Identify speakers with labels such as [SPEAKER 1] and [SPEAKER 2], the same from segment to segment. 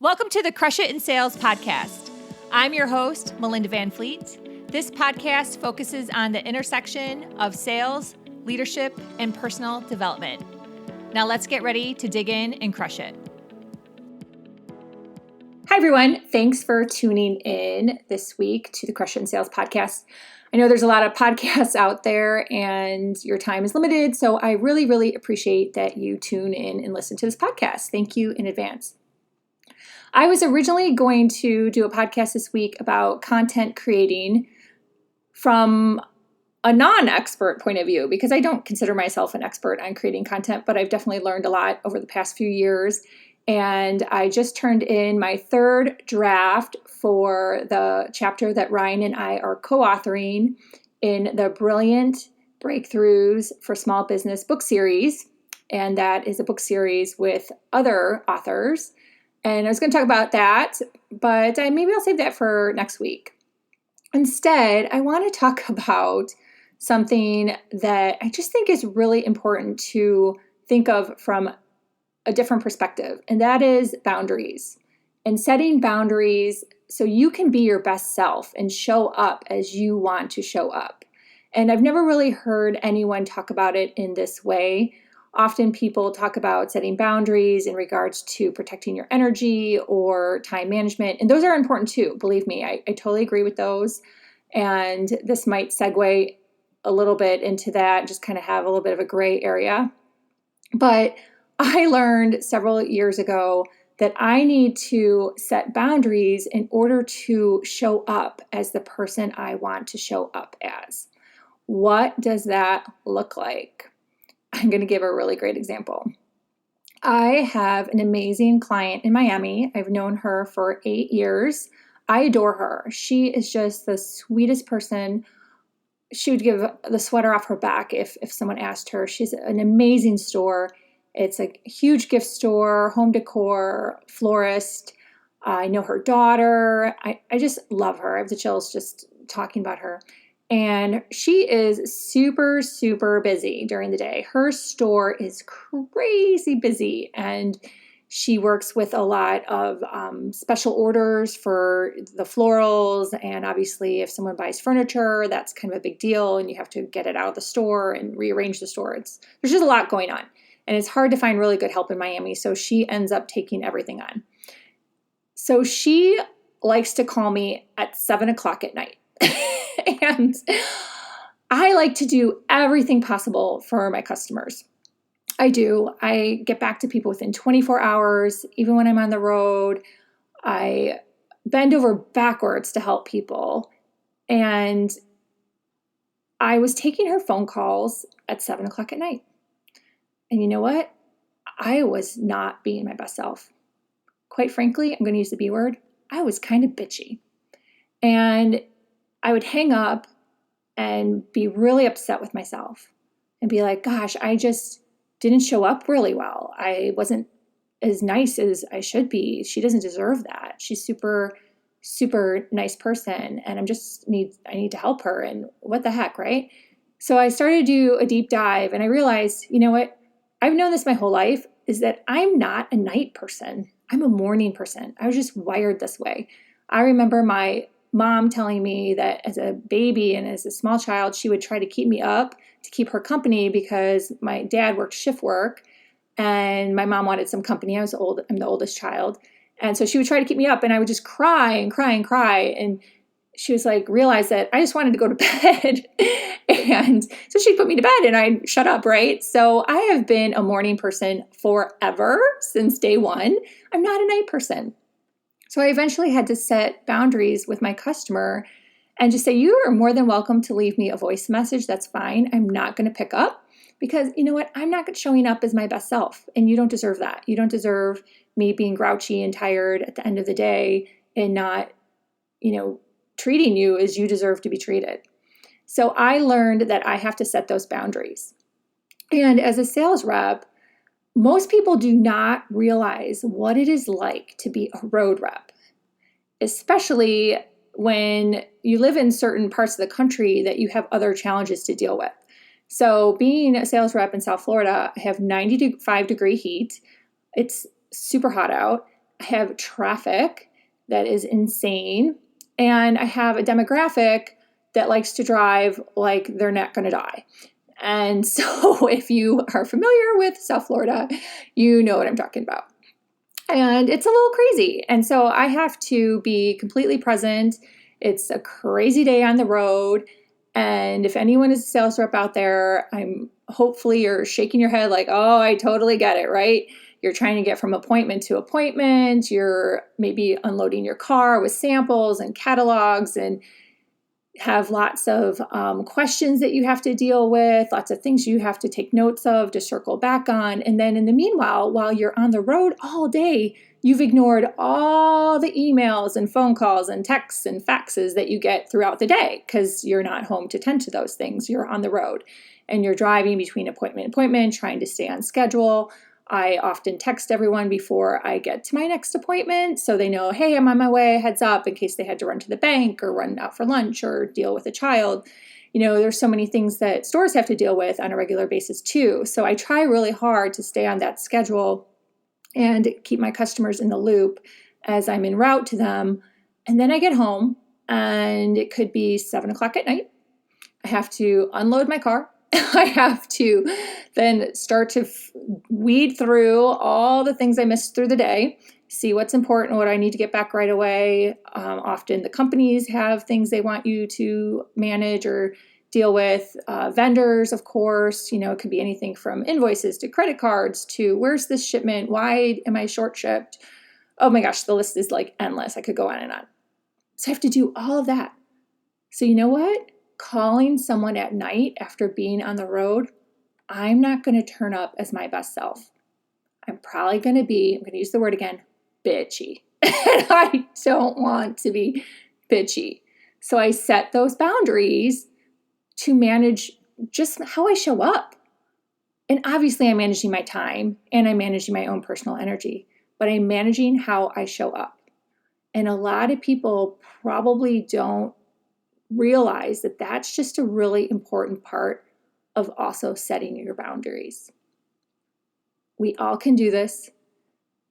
[SPEAKER 1] Welcome to the Crush It in Sales podcast. I'm your host, Melinda Van Fleet. This podcast focuses on the intersection of sales, leadership, and personal development. Now let's get ready to dig in and crush it. Hi, everyone. Thanks for tuning in this week to the Crush It in Sales podcast. I know there's a lot of podcasts out there and your time is limited, so I really appreciate that you tune in and listen to this podcast. Thank you in advance. I was originally going to do a podcast this week about content creating from a non-expert point of view, because I don't consider myself an expert on creating content, but I've definitely learned a lot over the past few years. And I just turned in my third draft for the chapter that Ryan and I are co-authoring in the Brilliant Breakthroughs for Small Business book series. And that is a book series with other authors. And I was going to talk about that, but maybe I'll save that for next week. Instead, I want to talk about something that I just think is really important to think of from a different perspective, and that is boundaries and setting boundaries so you can be your best self and show up as you want to show up. And I've never really heard anyone talk about it in this way. Often people talk about setting boundaries in regards to protecting your energy or time management. And those are important too. Believe me, I totally agree with those. And this might segue a little bit into that, just kind of have a little bit of a gray area. But I learned several years ago that I need to set boundaries in order to show up as the person I want to show up as. What does that look like? I'm going to give a really great example. I have an amazing client in Miami. I've known her for 8 years. I adore her. She is just the sweetest person. She would give the sweater off her back if someone asked her. She's an amazing store. It's a huge gift store, home decor, florist. I know her daughter. I just love her. I have the chills just talking about her. And she is super busy during the day. Her store is crazy busy, and she works with a lot of special orders for the florals. And obviously, if someone buys furniture, that's kind of a big deal, and you have to get it out of the store and rearrange the store. There's just a lot going on, and it's hard to find really good help in Miami. So she ends up taking everything on. So she likes to call me at 7 o'clock at night. And I like to do everything possible for my customers. I do. I get back to people within 24 hours. Even when I'm on the road, I bend over backwards to help people. And I was taking her phone calls at 7 o'clock at night. And you know what? I was not being my best self. Quite frankly, I'm going to use the B word. I was kind of bitchy. And I would hang up and be really upset with myself and be like, gosh, I just didn't show up really well. I wasn't as nice as I should be. She doesn't deserve that. She's super nice person, and I need to help her, and what the heck, right? So I started to do a deep dive, and I realized, you know what? I've known this my whole life, is that I'm not a night person. I'm a morning person. I was just wired this way. I remember my mom telling me that as a baby and as a small child, she would try to keep me up to keep her company because my dad worked shift work and my mom wanted some company. I'm the oldest child. And so she would try to keep me up, and I would just cry and cry and cry. And she was like, realized that I just wanted to go to bed. And so she'd put me to bed and I'd shut up, right? So I have been a morning person forever, since day one. I'm not a night person. So I eventually had to set boundaries with my customer and just say, you are more than welcome to leave me a voice message. That's fine. I'm not going to pick up because you know what? I'm not showing up as my best self, and you don't deserve that. You don't deserve me being grouchy and tired at the end of the day and not, treating you as you deserve to be treated. So I learned that I have to set those boundaries. And as a sales rep, most people do not realize what it is like to be a road rep, especially when you live in certain parts of the country that you have other challenges to deal with. So being a sales rep in South Florida, I have 95-degree heat. It's super hot out. I have traffic that is insane, and I have a demographic that likes to drive like they're not going to die. And so if you are familiar with South Florida, you know what I'm talking about. And it's a little crazy. And so I have to be completely present. It's a crazy day on the road. And if anyone is a sales rep out there, hopefully you're shaking your head like, oh, I totally get it, right? You're trying to get from appointment to appointment. You're maybe unloading your car with samples and catalogs and have lots of questions that you have to deal with, lots of things you have to take notes of to circle back on. And then in the meanwhile, while you're on the road all day, you've ignored all the emails and phone calls and texts and faxes that you get throughout the day because you're not home to tend to those things. You're on the road and you're driving between appointment and appointment, trying to stay on schedule. I often text everyone before I get to my next appointment so they know, hey, I'm on my way, heads up, in case they had to run to the bank or run out for lunch or deal with a child. There's so many things that stores have to deal with on a regular basis too. So I try really hard to stay on that schedule and keep my customers in the loop as I'm en route to them. And then I get home and it could be 7 o'clock at night. I have to unload my car. I have to then start to weed through all the things I missed through the day, see what's important, what I need to get back right away. Often the companies have things they want you to manage or deal with. Vendors, of course, it could be anything from invoices to credit cards to where's this shipment? Why am I short shipped? Oh my gosh, the list is like endless. I could go on and on. So I have to do all of that. So you know what? Calling someone at night after being on the road, I'm not going to turn up as my best self. I'm probably going to use the word again, bitchy. And I don't want to be bitchy. So I set those boundaries to manage just how I show up. And obviously I'm managing my time and I'm managing my own personal energy, but I'm managing how I show up. And a lot of people probably don't realize that that's just a really important part of also setting your boundaries. We all can do this.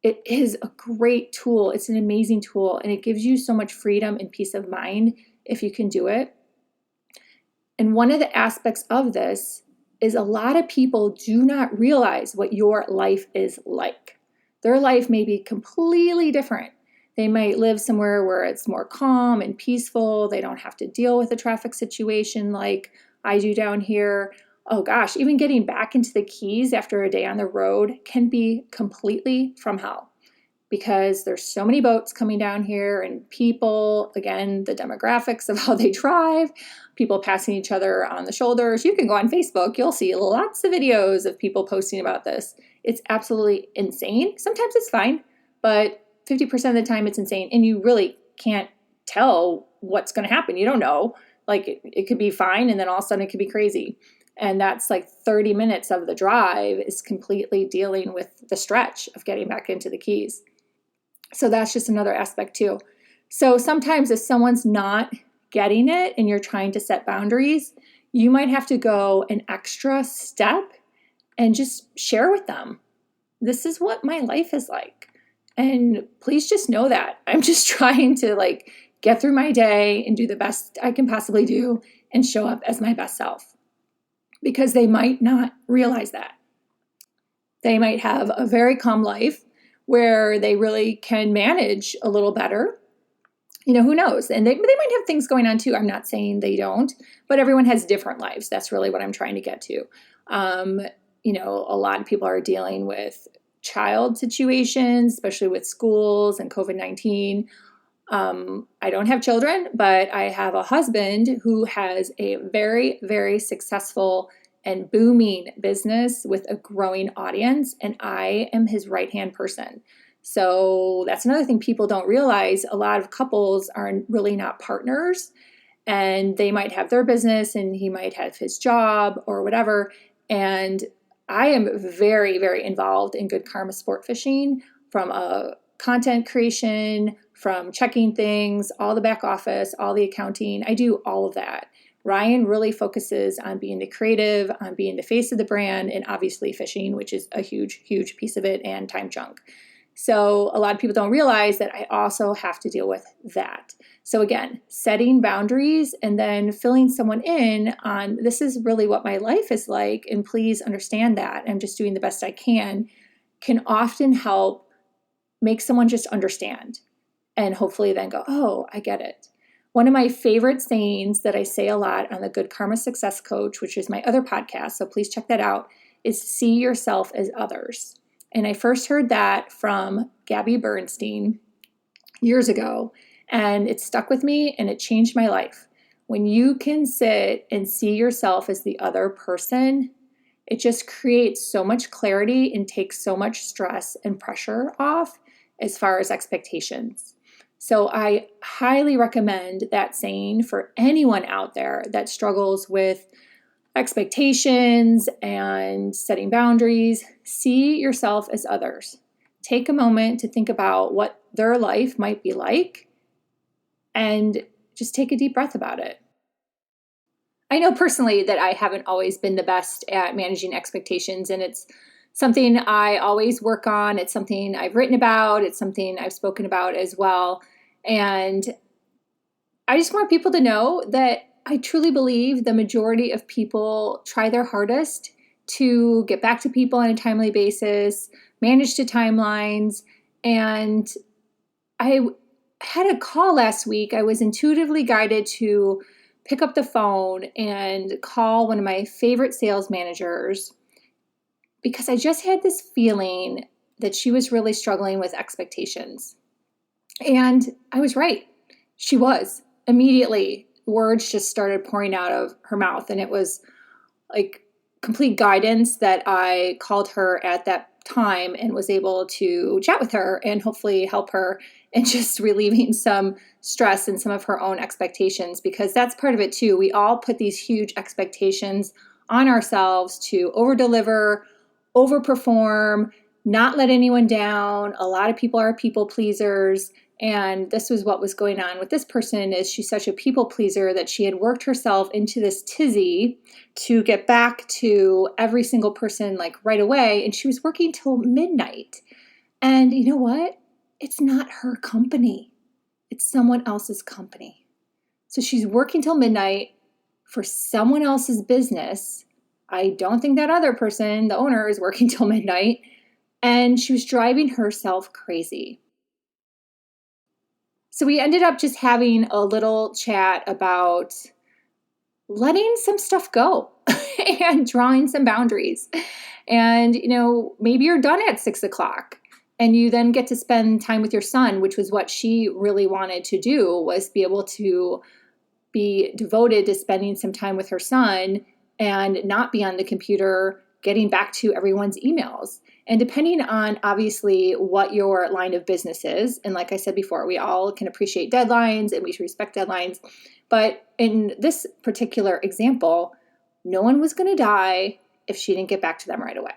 [SPEAKER 1] It is a great tool. It's an amazing tool, and it gives you so much freedom and peace of mind if you can do it. And one of the aspects of this is a lot of people do not realize what your life is like. Their life may be completely different. They might live somewhere where it's more calm and peaceful. They don't have to deal with a traffic situation like I do down here. Oh gosh, even getting back into the Keys after a day on the road can be completely from hell because there's so many boats coming down here and people, again, the demographics of how they drive, people passing each other on the shoulders. You can go on Facebook, you'll see lots of videos of people posting about this. It's absolutely insane. Sometimes it's fine, but 50% of the time it's insane and you really can't tell what's going to happen. You don't know. Like it could be fine and then all of a sudden it could be crazy. And that's like 30 minutes of the drive is completely dealing with the stretch of getting back into the Keys. So that's just another aspect too. So sometimes if someone's not getting it and you're trying to set boundaries, you might have to go an extra step and just share with them. This is what my life is like. And please just know that I'm just trying to get through my day and do the best I can possibly do and show up as my best self, because they might not realize that. They might have a very calm life where they really can manage a little better. Who knows? And they might have things going on too. I'm not saying they don't, but everyone has different lives. That's really what I'm trying to get to. A lot of people are dealing with child situations, especially with schools and COVID-19. I don't have children, but I have a husband who has a very, very successful and booming business with a growing audience, and I am his right-hand person. So that's another thing people don't realize. A lot of couples are really not partners, and they might have their business and he might have his job or whatever. And I am very, very involved in Good Karma Sport Fishing, from content creation, from checking things, all the back office, all the accounting. I do all of that. Ryan really focuses on being the creative, on being the face of the brand, and obviously fishing, which is a huge, huge piece of it, and time chunk. So a lot of people don't realize that I also have to deal with that. So again, setting boundaries and then filling someone in on this is really what my life is like, and please understand that I'm just doing the best I can often help make someone just understand and hopefully then go, oh, I get it. One of my favorite sayings that I say a lot on the Good Karma Success Coach, which is my other podcast, so please check that out, is see yourself as others. And I first heard that from Gabby Bernstein years ago, and it stuck with me and it changed my life. When you can sit and see yourself as the other person, it just creates so much clarity and takes so much stress and pressure off as far as expectations. So I highly recommend that saying for anyone out there that struggles with expectations and setting boundaries. See yourself as others. Take a moment to think about what their life might be like and just take a deep breath about it. I know personally that I haven't always been the best at managing expectations, and it's something I always work on. It's something I've written about. It's something I've spoken about as well. And I just want people to know that I truly believe the majority of people try their hardest to get back to people on a timely basis, manage to timelines. And I had a call last week. I was intuitively guided to pick up the phone and call one of my favorite sales managers because I just had this feeling that she was really struggling with expectations. And I was right. She was. Immediately, words just started pouring out of her mouth, and it was like complete guidance that I called her at that time and was able to chat with her and hopefully help her in just relieving some stress and some of her own expectations, because that's part of it too. We all put these huge expectations on ourselves to over-deliver, overperform, not let anyone down. A lot of people are people pleasers. And this was what was going on with this person is she's such a people pleaser that she had worked herself into this tizzy to get back to every single person like right away. And she was working till midnight. And you know what? It's not her company. It's someone else's company. So she's working till midnight for someone else's business. I don't think that other person, the owner, is working till midnight. And she was driving herself crazy. So we ended up just having a little chat about letting some stuff go and drawing some boundaries. And, maybe you're done at 6:00 and you then get to spend time with your son, which was what she really wanted to do, was be able to be devoted to spending some time with her son and not be on the computer getting back to everyone's emails. And depending on obviously what your line of business is, and like I said before, we all can appreciate deadlines and we should respect deadlines. But in this particular example, no one was going to die if she didn't get back to them right away.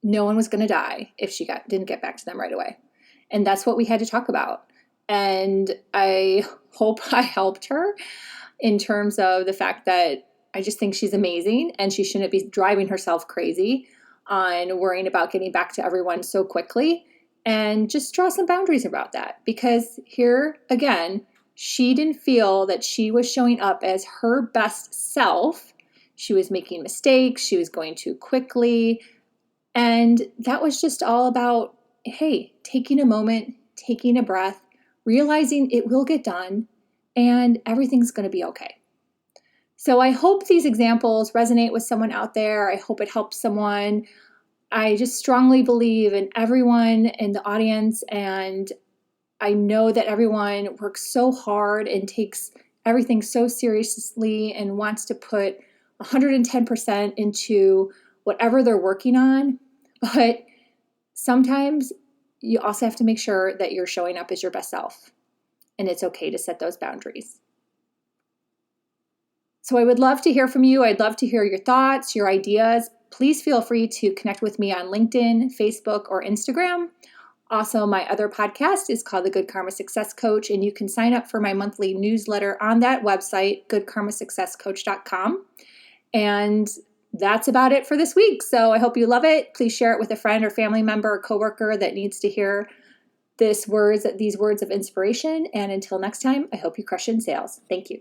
[SPEAKER 1] No one was going to die if she didn't get back to them right away. And that's what we had to talk about. And I hope I helped her in terms of the fact that I just think she's amazing and she shouldn't be driving herself crazy on worrying about getting back to everyone so quickly, and just draw some boundaries about that. Because here again, she didn't feel that she was showing up as her best self. She was making mistakes. She was going too quickly. And that was just all about, hey, taking a moment, taking a breath, realizing it will get done and everything's going to be okay. So I hope these examples resonate with someone out there. I hope it helps someone. I just strongly believe in everyone in the audience, and I know that everyone works so hard and takes everything so seriously and wants to put 110% into whatever they're working on. But sometimes you also have to make sure that you're showing up as your best self, and it's okay to set those boundaries. So I would love to hear from you. I'd love to hear your thoughts, your ideas. Please feel free to connect with me on LinkedIn, Facebook, or Instagram. Also, my other podcast is called The Good Karma Success Coach, and you can sign up for my monthly newsletter on that website, goodkarmasuccesscoach.com. And that's about it for this week. So I hope you love it. Please share it with a friend or family member or coworker that needs to hear these words of inspiration. And until next time, I hope you crush in sales. Thank you.